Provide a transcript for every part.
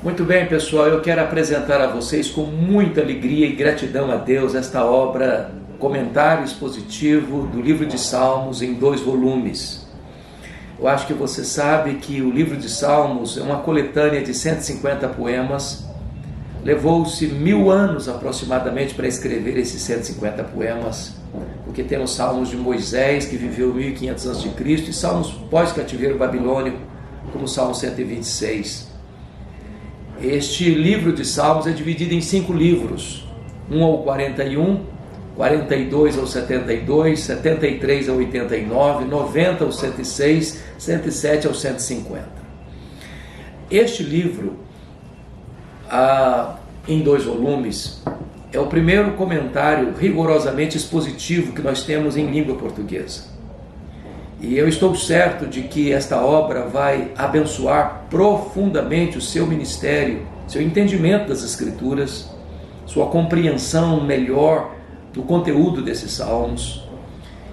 Muito bem, pessoal, eu quero apresentar a vocês com muita alegria e gratidão a Deus esta obra, comentário expositivo do livro de Salmos em 2 volumes. Eu acho que você sabe que o livro de Salmos é uma coletânea de 150 poemas. Levou-se 1000 anos aproximadamente para escrever esses 150 poemas, porque temos Salmos de Moisés, que viveu 1500 a.C., e Salmos pós-cativeiro babilônico, como o Salmo 126. Este livro de Salmos é dividido em 5 livros, 1 ao 41, 42 ao 72, 73 ao 89, 90 ao 106, 107 ao 150. Este livro, em 2 volumes, é o primeiro comentário rigorosamente expositivo que nós temos em língua portuguesa. E eu estou certo de que esta obra vai abençoar profundamente o seu ministério, seu entendimento das Escrituras, sua compreensão melhor do conteúdo desses salmos.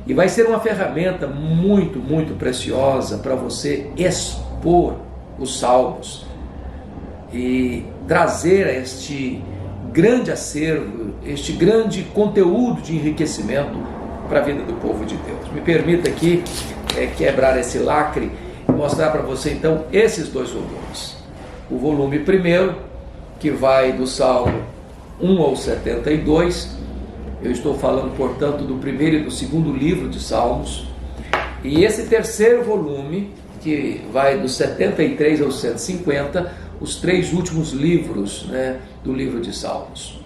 E vai ser uma ferramenta muito, muito preciosa para você expor os salmos e trazer este grande acervo, este grande conteúdo de enriquecimento para a vida do povo de Deus. Me permita aqui quebrar esse lacre e mostrar para você então esses 2 volumes. O volume primeiro, que vai do Salmo 1 ao 72, eu estou falando, portanto, do primeiro e do segundo livro de Salmos, e esse terceiro volume, que vai do 73 ao 150, os 3 últimos livros, do livro de Salmos.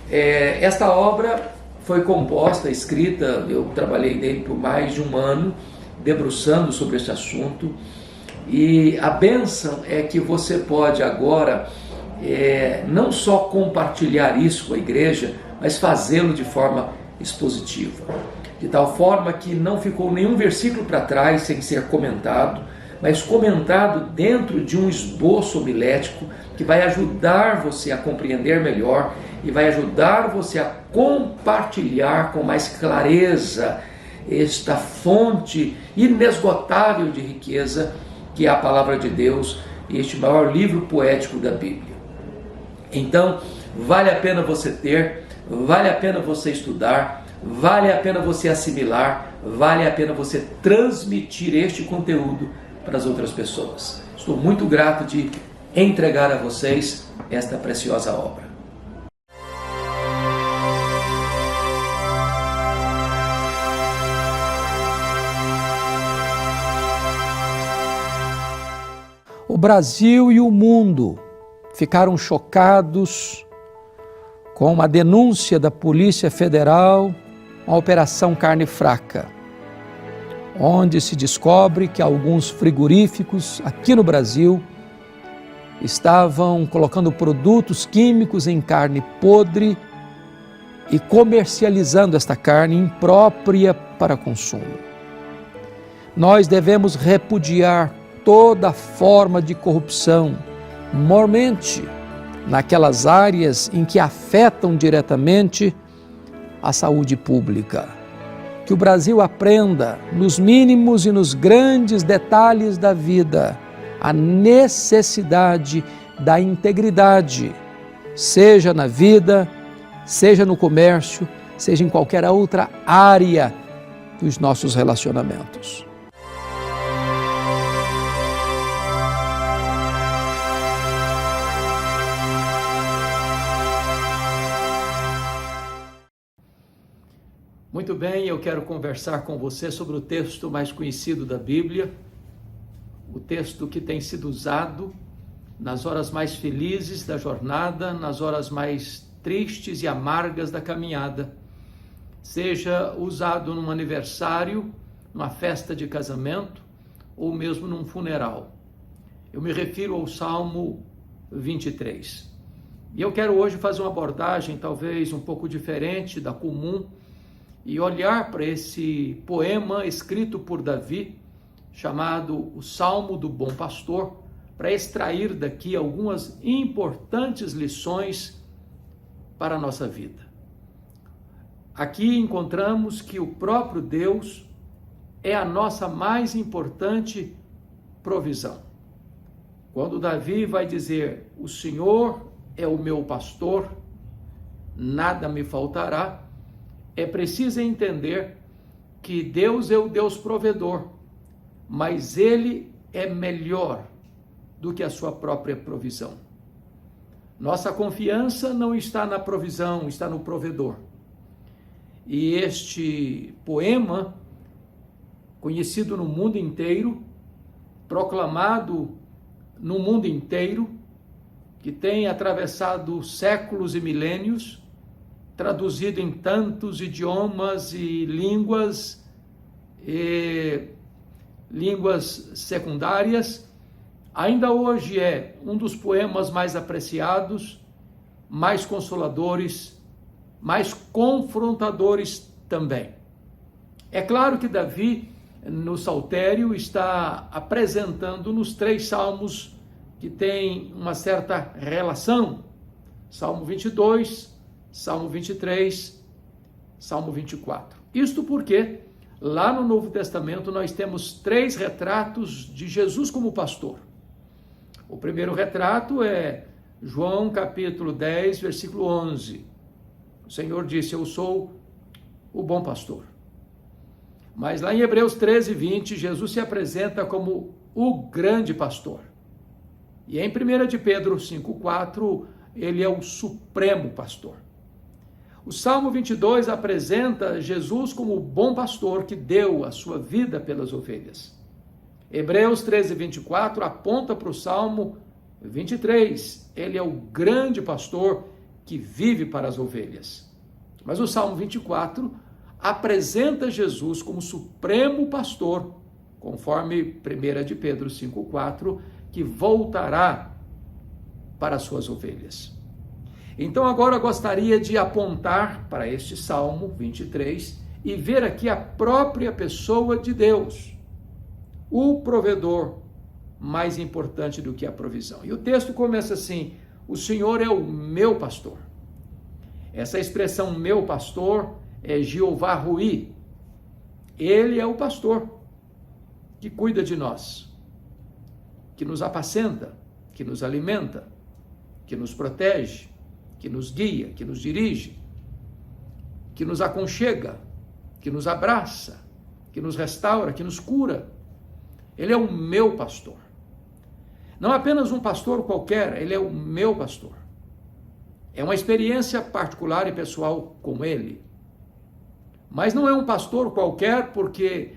Esta obra foi composta, escrita, eu trabalhei nele por mais de 1 ano, debruçando sobre este assunto, e a bênção é que você pode agora não só compartilhar isso com a igreja, mas fazê-lo de forma expositiva, de tal forma que não ficou nenhum versículo para trás sem ser comentado, mas comentado dentro de um esboço homilético que vai ajudar você a compreender melhor e vai ajudar você a compartilhar com mais clareza esta fonte inesgotável de riqueza que é a palavra de Deus e este maior livro poético da Bíblia. Então, vale a pena você ter, vale a pena você estudar, vale a pena você assimilar, vale a pena você transmitir este conteúdo para as outras pessoas. Estou muito grato de entregar a vocês esta preciosa obra. O Brasil e o mundo ficaram chocados com uma denúncia da Polícia Federal, uma operação carne fraca, onde se descobre que alguns frigoríficos aqui no Brasil estavam colocando produtos químicos em carne podre e comercializando esta carne imprópria para consumo. Nós devemos repudiar toda forma de corrupção, mormente naquelas áreas em que afetam diretamente a saúde pública. Que o Brasil aprenda, nos mínimos e nos grandes detalhes da vida, a necessidade da integridade, seja na vida, seja no comércio, seja em qualquer outra área dos nossos relacionamentos. Muito bem, eu quero conversar com você sobre o texto mais conhecido da Bíblia, o texto que tem sido usado nas horas mais felizes da jornada, nas horas mais tristes e amargas da caminhada, seja usado num aniversário, numa festa de casamento ou mesmo num funeral. Eu me refiro ao Salmo 23. E eu quero hoje fazer uma abordagem talvez um pouco diferente da comum, e olhar para esse poema escrito por Davi, chamado o Salmo do Bom Pastor, para extrair daqui algumas importantes lições para a nossa vida. Aqui encontramos que o próprio Deus é a nossa mais importante provisão. quando Davi vai dizer: o Senhor é o meu pastor, nada me faltará, é preciso entender que Deus é o Deus provedor, mas Ele é melhor do que a sua própria provisão. Nossa confiança não está na provisão, está no provedor. E este poema, conhecido no mundo inteiro, proclamado no mundo inteiro, que tem atravessado séculos e milênios, traduzido em tantos idiomas e línguas secundárias, ainda hoje é um dos poemas mais apreciados, mais consoladores, mais confrontadores também. É claro que Davi, no Saltério, está apresentando-nos 3 salmos que têm uma certa relação: Salmo 22, Salmo 23, Salmo 24. Isto porque lá no Novo Testamento nós temos 3 retratos de Jesus como pastor. O primeiro retrato é João capítulo 10, versículo 11. O Senhor disse: eu sou o bom pastor. Mas lá em Hebreus 13, 20, Jesus se apresenta como o grande pastor. E em 1 de Pedro 5, 4, ele é o supremo pastor. O Salmo 22 apresenta Jesus como o bom pastor que deu a sua vida pelas ovelhas. Hebreus 13, 24 aponta para o Salmo 23. Ele é o grande pastor que vive para as ovelhas. Mas o Salmo 24 apresenta Jesus como supremo pastor, conforme 1 de Pedro 5, 4, que voltará para as suas ovelhas. Então agora eu gostaria de apontar para este Salmo 23 e ver aqui a própria pessoa de Deus, o provedor, mais importante do que a provisão. E o texto começa assim: o Senhor é o meu pastor. Essa expressão meu pastor é Jeová Ruí. Ele é o pastor que cuida de nós, que nos apacenta, que nos alimenta, que nos protege, que nos guia, que nos dirige, que nos aconchega, que nos abraça, que nos restaura, que nos cura. Ele é o meu pastor. Não apenas um pastor qualquer, ele é o meu pastor. É uma experiência particular e pessoal com ele. Mas não é um pastor qualquer, porque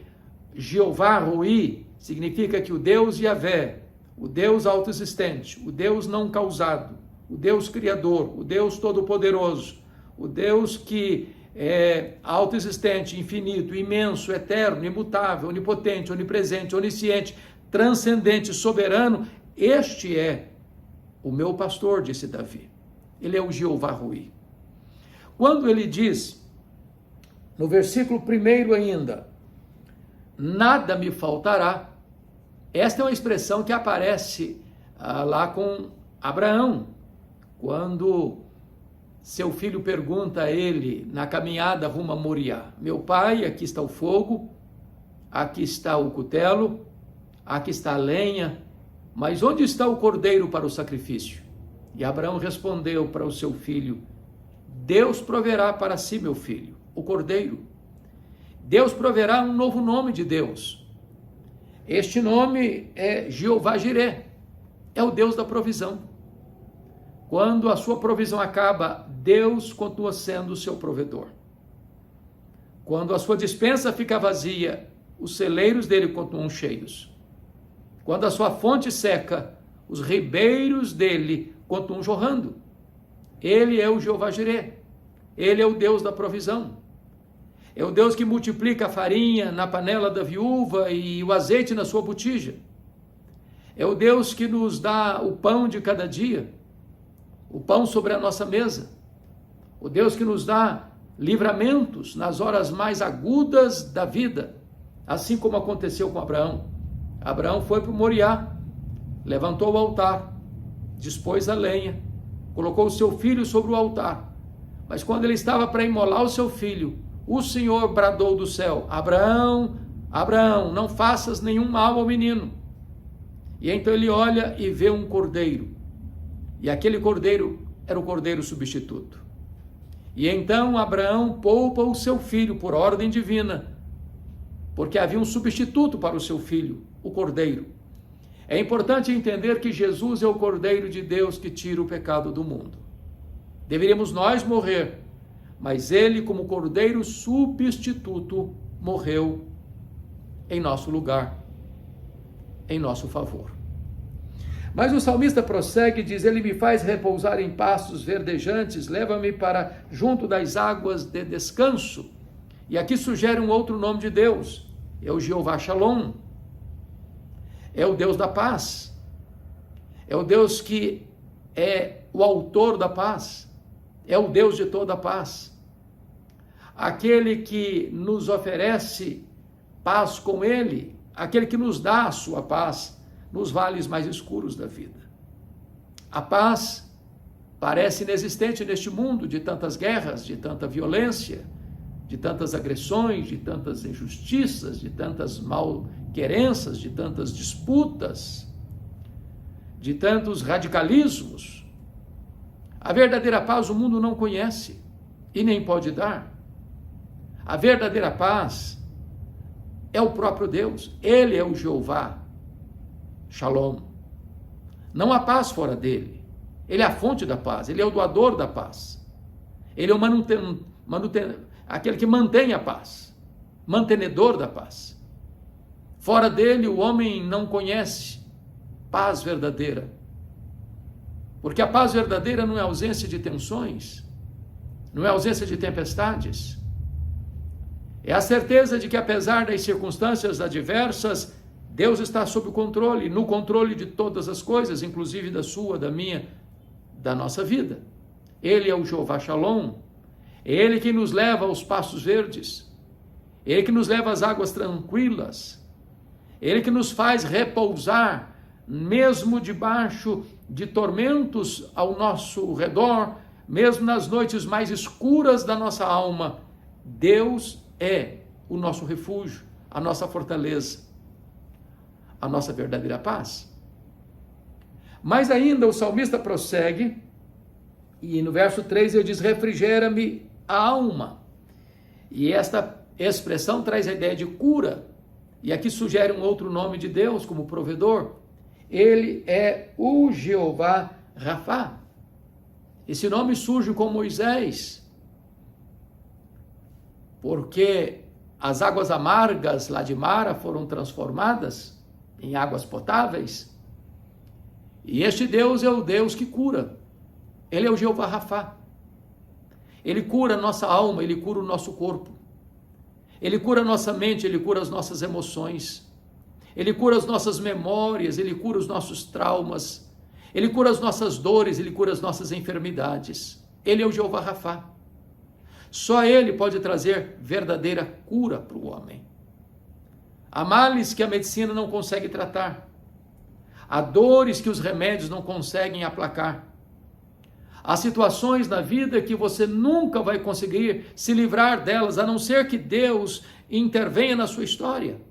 Jeová Ruí significa que o Deus Yahvé, o Deus autoexistente, o Deus não causado, o Deus criador, o Deus todo-poderoso, o Deus que é autoexistente, infinito, imenso, eterno, imutável, onipotente, onipresente, onisciente, transcendente, soberano, este é o meu pastor, disse Davi. Ele é o Jeová Ruí. Quando ele diz, no versículo 1 ainda, nada me faltará, esta é uma expressão que aparece lá com Abraão, quando seu filho pergunta a ele, na caminhada rumo a Moriá: meu pai, aqui está o fogo, aqui está o cutelo, aqui está a lenha, mas onde está o cordeiro para o sacrifício? E Abraão respondeu para o seu filho: Deus proverá para si, meu filho, o cordeiro. Deus proverá um novo nome de Deus. Este nome é Jeová Jiré, é o Deus da provisão. Quando a sua provisão acaba, Deus continua sendo o seu provedor. Quando a sua despensa fica vazia, os celeiros dele continuam cheios. Quando a sua fonte seca, os ribeiros dele continuam jorrando. Ele é o Jeová Jiré. Ele é o Deus da provisão. É o Deus que multiplica a farinha na panela da viúva e o azeite na sua botija. É o Deus que nos dá o pão de cada dia, o pão sobre a nossa mesa. O Deus que nos dá livramentos nas horas mais agudas da vida, assim como aconteceu com Abraão. Abraão foi para o Moriá, levantou o altar, dispôs a lenha, colocou o seu filho sobre o altar. Mas quando ele estava para imolar o seu filho, o Senhor bradou do céu: Abraão, Abraão, não faças nenhum mal ao menino. E então ele olha e vê um cordeiro. E aquele cordeiro era o cordeiro substituto. E então Abraão poupa o seu filho por ordem divina, porque havia um substituto para o seu filho, o cordeiro. É importante entender que Jesus é o Cordeiro de Deus que tira o pecado do mundo. Deveríamos nós morrer, mas ele, como Cordeiro substituto, morreu em nosso lugar, em nosso favor. Mas o salmista prossegue e diz: ele me faz repousar em pastos verdejantes, leva-me para junto das águas de descanso. E aqui sugere um outro nome de Deus, é o Jeová Shalom. É o Deus da paz, é o Deus que é o autor da paz, é o Deus de toda a paz, aquele que nos oferece paz com Ele, aquele que nos dá a sua paz nos vales mais escuros da vida. A paz parece inexistente neste mundo de tantas guerras, de tanta violência, de tantas agressões, de tantas injustiças, de tantas malquerenças, de tantas disputas, de tantos radicalismos. A verdadeira paz o mundo não conhece e nem pode dar. A verdadeira paz é o próprio Deus, Ele é o Jeová Shalom. Não há paz fora dele. Ele é a fonte da paz, Ele é o doador da paz. Ele é o aquele que mantém a paz, mantenedor da paz. Fora dele, o homem não conhece paz verdadeira. Porque a paz verdadeira não é ausência de tensões, não é ausência de tempestades. É a certeza de que, apesar das circunstâncias adversas, Deus está sob o controle, no controle de todas as coisas, inclusive da sua, da minha, da nossa vida. Ele é o Jeová Shalom. É Ele que nos leva aos pastos verdes, Ele que nos leva às águas tranquilas, Ele que nos faz repousar, mesmo debaixo de tormentos ao nosso redor, mesmo nas noites mais escuras da nossa alma. Deus é o nosso refúgio, a nossa fortaleza, a nossa verdadeira paz. Mas ainda o salmista prossegue, e no verso 3 ele diz: refrigera-me a alma. E esta expressão traz a ideia de cura, e aqui sugere um outro nome de Deus como provedor. Ele é o Jeová Rafá. Esse nome surge com Moisés, porque as águas amargas lá de Mara foram transformadas em águas potáveis, e este Deus é o Deus que cura. Ele é o Jeová Rafá. Ele cura a nossa alma, Ele cura o nosso corpo. Ele cura a nossa mente, Ele cura as nossas emoções. Ele cura as nossas memórias, Ele cura os nossos traumas. Ele cura as nossas dores, Ele cura as nossas enfermidades. Ele é o Jeová Rafá. Só Ele pode trazer verdadeira cura para o homem. Há males que a medicina não consegue tratar. Há dores que os remédios não conseguem aplacar. Há situações na vida que você nunca vai conseguir se livrar delas, a não ser que Deus intervenha na sua história.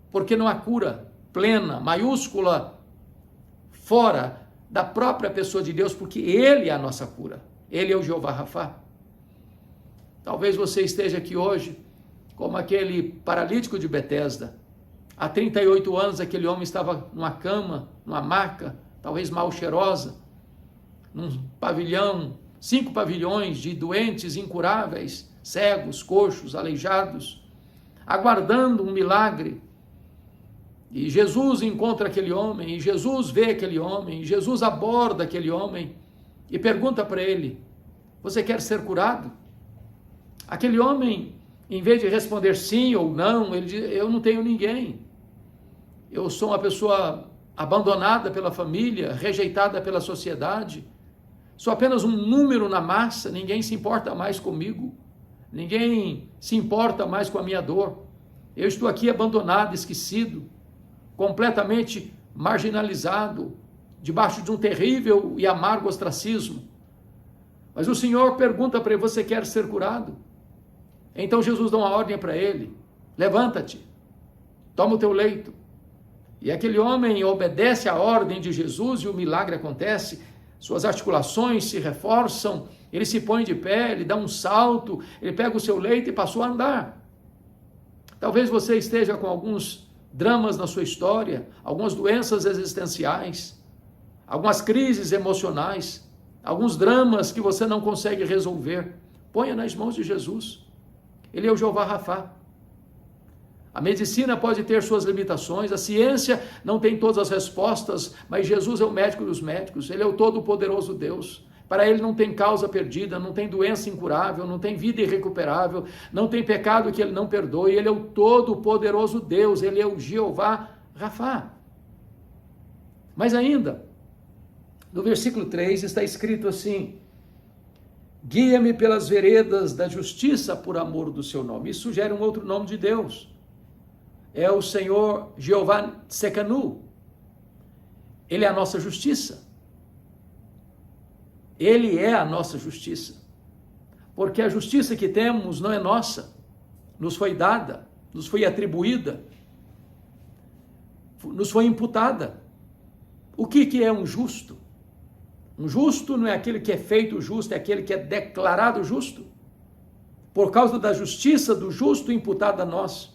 Porque não há cura plena, maiúscula, fora da própria pessoa de Deus, porque Ele é a nossa cura. Ele é o Jeová Rafá. Talvez você esteja aqui hoje como aquele paralítico de Betesda. Há 38 anos aquele homem estava numa cama, numa maca, talvez mal cheirosa, num pavilhão, 5 pavilhões de doentes incuráveis, cegos, coxos, aleijados, aguardando um milagre. E Jesus encontra aquele homem, e Jesus vê aquele homem, e Jesus aborda aquele homem e pergunta para ele: você quer ser curado? Aquele homem, em vez de responder sim ou não, ele diz: eu não tenho ninguém. Eu sou uma pessoa abandonada pela família, rejeitada pela sociedade. Sou apenas um número na massa, ninguém se importa mais comigo. Ninguém se importa mais com a minha dor. Eu estou aqui abandonado, esquecido, completamente marginalizado, debaixo de um terrível e amargo ostracismo. Mas o Senhor pergunta para ele: você quer ser curado? Então Jesus dá uma ordem para ele: levanta-te, toma o teu leito E aquele homem obedece à ordem de Jesus e o milagre acontece, suas articulações se reforçam, ele se põe de pé, ele dá um salto, ele pega o seu leito e passou a andar. Talvez você esteja com alguns dramas na sua história, algumas doenças existenciais, algumas crises emocionais, alguns dramas que você não consegue resolver. Ponha nas mãos de Jesus. Ele é o Jeová Rafá. A medicina pode ter suas limitações, a ciência não tem todas as respostas, mas Jesus é o médico dos médicos, ele é o todo-poderoso Deus. Para ele não tem causa perdida, não tem doença incurável, não tem vida irrecuperável, não tem pecado que ele não perdoe, ele é o todo-poderoso Deus, ele é o Jeová Rafá. Mas ainda, no versículo 3 está escrito assim: guia-me pelas veredas da justiça por amor do seu nome. Isso sugere um outro nome de Deus. É o Senhor Jeová Tsekanu. Ele é a nossa justiça. Ele é a nossa justiça. Porque a justiça que temos não é nossa. Nos foi dada, nos foi atribuída, nos foi imputada. O que é um justo? Um justo não é aquele que é feito justo, é aquele que é declarado justo. Por causa da justiça do justo imputada a nós.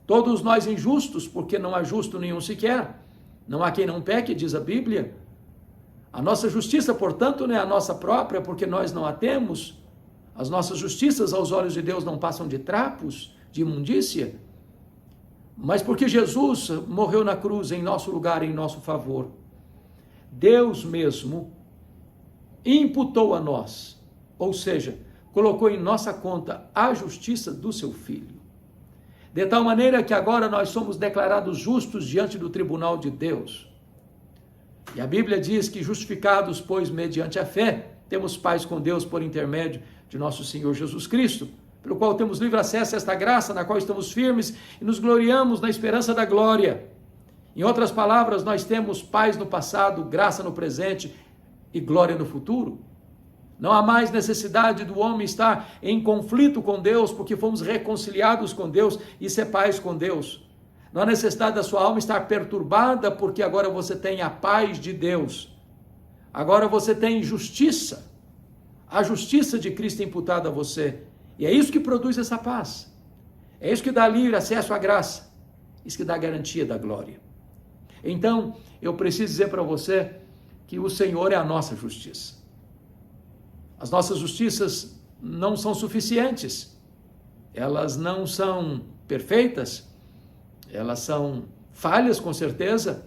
Todos nós injustos, porque não há justo nenhum sequer. Não há quem não peque, diz a Bíblia. A nossa justiça, portanto, não é a nossa própria, porque nós não a temos. As nossas justiças aos olhos de Deus não passam de trapos, de imundícia. Mas porque Jesus morreu na cruz em nosso lugar, em nosso favor. Deus mesmo imputou a nós, ou seja, colocou em nossa conta a justiça do seu Filho. De tal maneira que agora nós somos declarados justos diante do tribunal de Deus. E a Bíblia diz que justificados, pois, mediante a fé, temos paz com Deus por intermédio de nosso Senhor Jesus Cristo, pelo qual temos livre acesso a esta graça, na qual estamos firmes e nos gloriamos na esperança da glória. Em outras palavras, nós temos paz no passado, graça no presente e glória no futuro. Não há mais necessidade do homem estar em conflito com Deus, porque fomos reconciliados com Deus, isso é paz com Deus. Não há necessidade da sua alma estar perturbada, porque agora você tem a paz de Deus. Agora você tem justiça, a justiça de Cristo imputada a você. E é isso que produz essa paz. É isso que dá livre acesso à graça. Isso que dá garantia da glória. Então, eu preciso dizer para você que o Senhor é a nossa justiça. As nossas justiças não são suficientes, elas não são perfeitas, elas são falhas com certeza,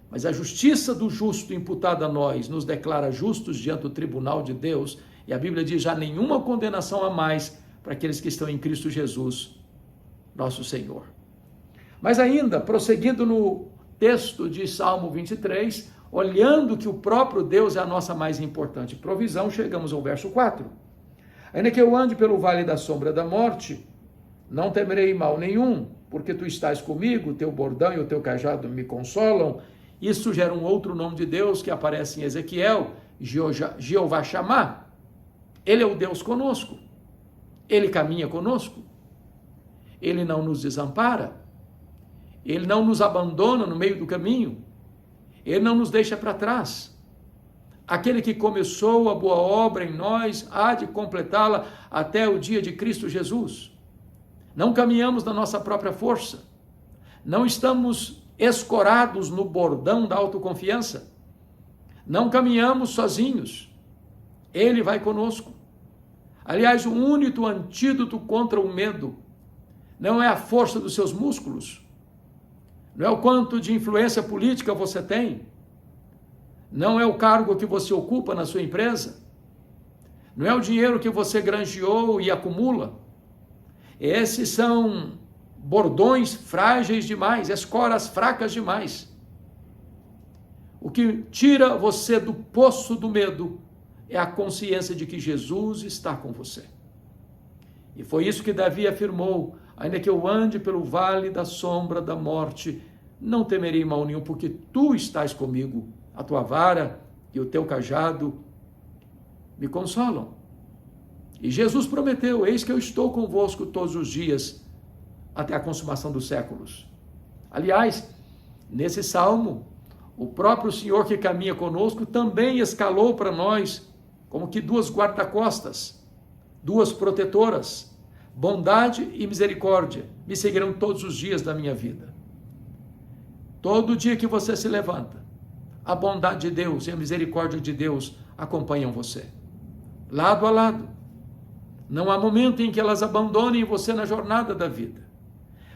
mas a justiça do justo imputada a nós nos declara justos diante do tribunal de Deus, e a Bíblia diz: já nenhuma condenação a mais para aqueles que estão em Cristo Jesus, nosso Senhor. Mas ainda, prosseguindo no texto de Salmo 23, olhando que o próprio Deus é a nossa mais importante provisão, chegamos ao verso 4. Ainda que eu ande pelo vale da sombra da morte, não temerei mal nenhum, porque tu estás comigo, teu bordão e o teu cajado me consolam. Isso gera um outro nome de Deus que aparece em Ezequiel, Jeová Shammah. Ele é o Deus conosco, ele caminha conosco, ele não nos desampara, ele não nos abandona no meio do caminho, ele não nos deixa para trás. Aquele que começou a boa obra em nós há de completá-la até o dia de Cristo Jesus. Não caminhamos na nossa própria força. Não estamos escorados no bordão da autoconfiança. Não caminhamos sozinhos. Ele vai conosco. Aliás, o único antídoto contra o medo não é a força dos seus músculos, não é o quanto de influência política você tem, não é o cargo que você ocupa na sua empresa, não é o dinheiro que você granjeou e acumula. Esses são bordões frágeis demais, escoras fracas demais. O que tira você do poço do medo é a consciência de que Jesus está com você. E foi isso que Davi afirmou: ainda que eu ande pelo vale da sombra da morte, não temerei mal nenhum, porque tu estás comigo, a tua vara e o teu cajado me consolam. E Jesus prometeu: eis que eu estou convosco todos os dias, até a consumação dos séculos. Aliás, Nesse salmo, o próprio Senhor que caminha conosco também escalou para nós como que duas guarda-costas, duas protetoras. Bondade e misericórdia me seguirão todos os dias da minha vida. Todo dia que você se levanta, a bondade de Deus e a misericórdia de Deus acompanham você, lado a lado. Não há momento em que elas abandonem você na jornada da vida.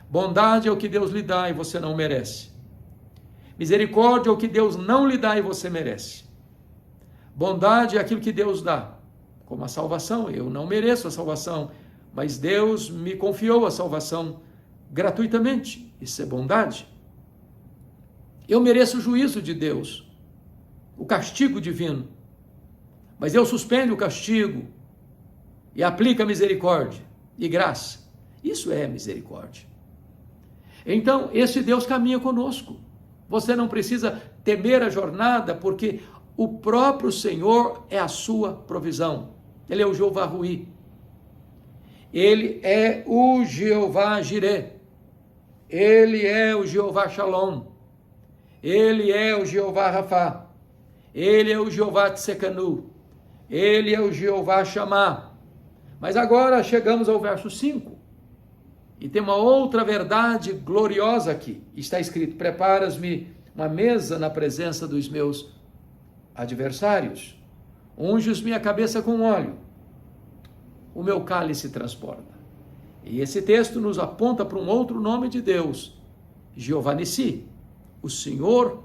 Bondade é o que Deus lhe dá e você não merece. Misericórdia é o que Deus não lhe dá e você merece. Bondade é aquilo que Deus dá, como a salvação. Eu não mereço a salvação, mas Deus me confiou a salvação gratuitamente. Isso é bondade. Eu mereço o juízo de Deus, o castigo divino, mas Deus suspende o castigo e aplica misericórdia e graça. Isso é misericórdia. Então, esse Deus caminha conosco. Você não precisa temer a jornada, porque o próprio Senhor é a sua provisão. Ele é o Jeová Ruí. Ele é o Jeová Jireh. Ele é o Jeová Shalom. Ele é o Jeová Rafá. Ele é o Jeová Tsekanu. Ele é o Jeová Shammah. Mas agora chegamos ao verso 5. E tem uma outra verdade gloriosa aqui. Está escrito: preparas-me uma mesa na presença dos meus adversários. Unges-me a cabeça com óleo. O meu cálice transborda. E esse texto nos aponta para um outro nome de Deus, Jeová Nissi. O Senhor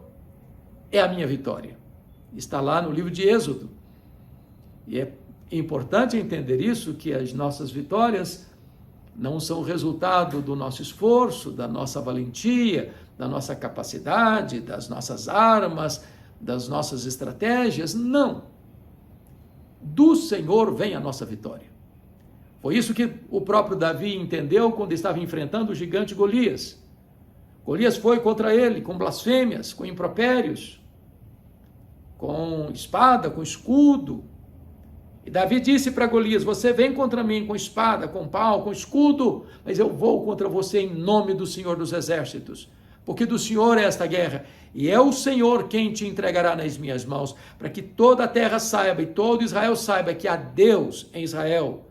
é a minha vitória. Está lá no livro de Êxodo. E é importante entender isso, que as nossas vitórias não são resultado do nosso esforço, da nossa valentia, da nossa capacidade, das nossas armas, das nossas estratégias. Não. Do Senhor vem a nossa vitória. Foi isso que o próprio Davi entendeu quando estava enfrentando o gigante Golias. Golias foi contra ele com blasfêmias, com impropérios, com espada, com escudo. E Davi disse para Golias: você vem contra mim com espada, com pau, com escudo, mas eu vou contra você em nome do Senhor dos Exércitos, porque do Senhor é esta guerra, e é o Senhor quem te entregará nas minhas mãos, para que toda a terra saiba e todo Israel saiba que há Deus em Israel,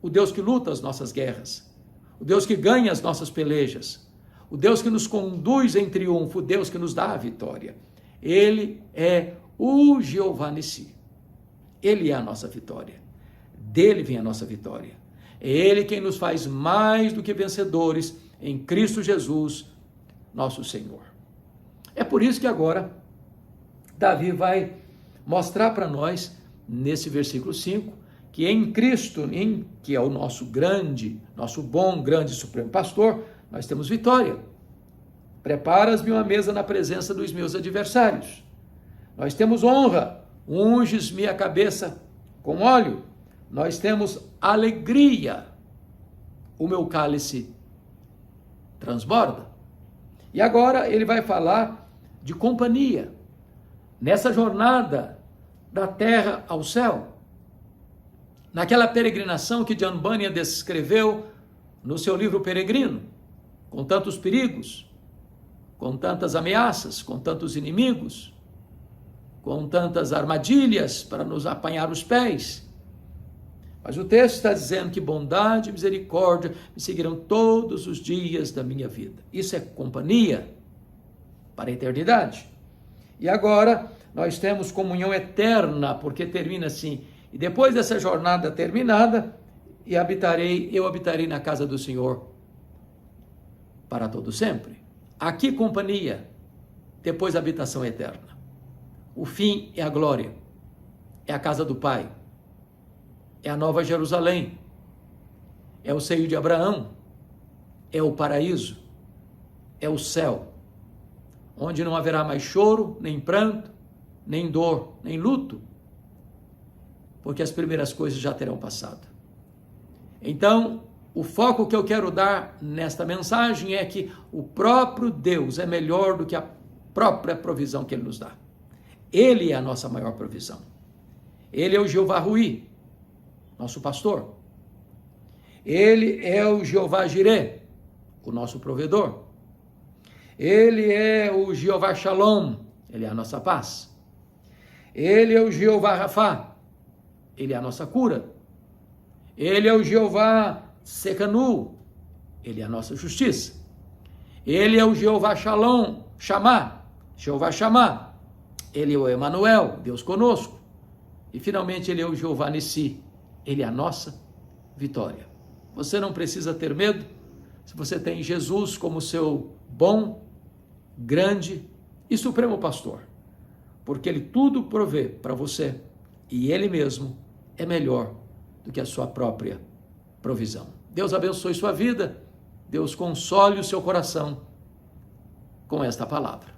o Deus que luta as nossas guerras, o Deus que ganha as nossas pelejas, o Deus que nos conduz em triunfo, o Deus que nos dá a vitória. Ele é o Jeová Nissi. Ele é a nossa vitória. Dele vem a nossa vitória. É Ele quem nos faz mais do que vencedores em Cristo Jesus, nosso Senhor. É por isso que agora Davi vai mostrar para nós, nesse versículo 5, que em Cristo, que é o nosso grande, nosso bom, grande e supremo pastor, nós temos vitória. Preparas-me uma mesa na presença dos meus adversários. Nós temos honra. Unges-me a cabeça com óleo. Nós temos alegria. O meu cálice transborda. E agora ele vai falar de companhia. Nessa jornada da terra ao céu. Naquela peregrinação que John Bunyan descreveu no seu livro Peregrino, com tantos perigos, com tantas ameaças, com tantos inimigos, com tantas armadilhas para nos apanhar os pés. Mas o texto está dizendo que bondade e misericórdia me seguirão todos os dias da minha vida. Isso é companhia para a eternidade. E agora nós temos comunhão eterna, porque termina assim: e depois dessa jornada terminada, eu habitarei na casa do Senhor para todo sempre. Aqui companhia, depois habitação eterna. O fim é a glória, é a casa do Pai, é a Nova Jerusalém, é o seio de Abraão, é o paraíso, é o céu, onde não haverá mais choro, nem pranto, nem dor, nem luto, porque as primeiras coisas já terão passado. Então, o foco que eu quero dar nesta mensagem é que o próprio Deus é melhor do que a própria provisão que Ele nos dá. Ele é a nossa maior provisão. Ele é o Jeová Ruí, nosso pastor. Ele é o Jeová Jireh, o nosso provedor. Ele é o Jeová Shalom, Ele é a nossa paz. Ele é o Jeová Rafá, Ele é a nossa cura. Ele é o Jeová Sekanu, Ele é a nossa justiça. Ele é o Jeová Shalom, Jeová Shammah, Ele é o Emanuel, Deus conosco. E finalmente Ele é o Jeová Nissi, Ele é a nossa vitória. Você não precisa ter medo se você tem Jesus como seu bom, grande e supremo pastor, porque Ele tudo provê para você e Ele mesmo é melhor do que a sua própria provisão. Deus abençoe sua vida, Deus console o seu coração com esta palavra.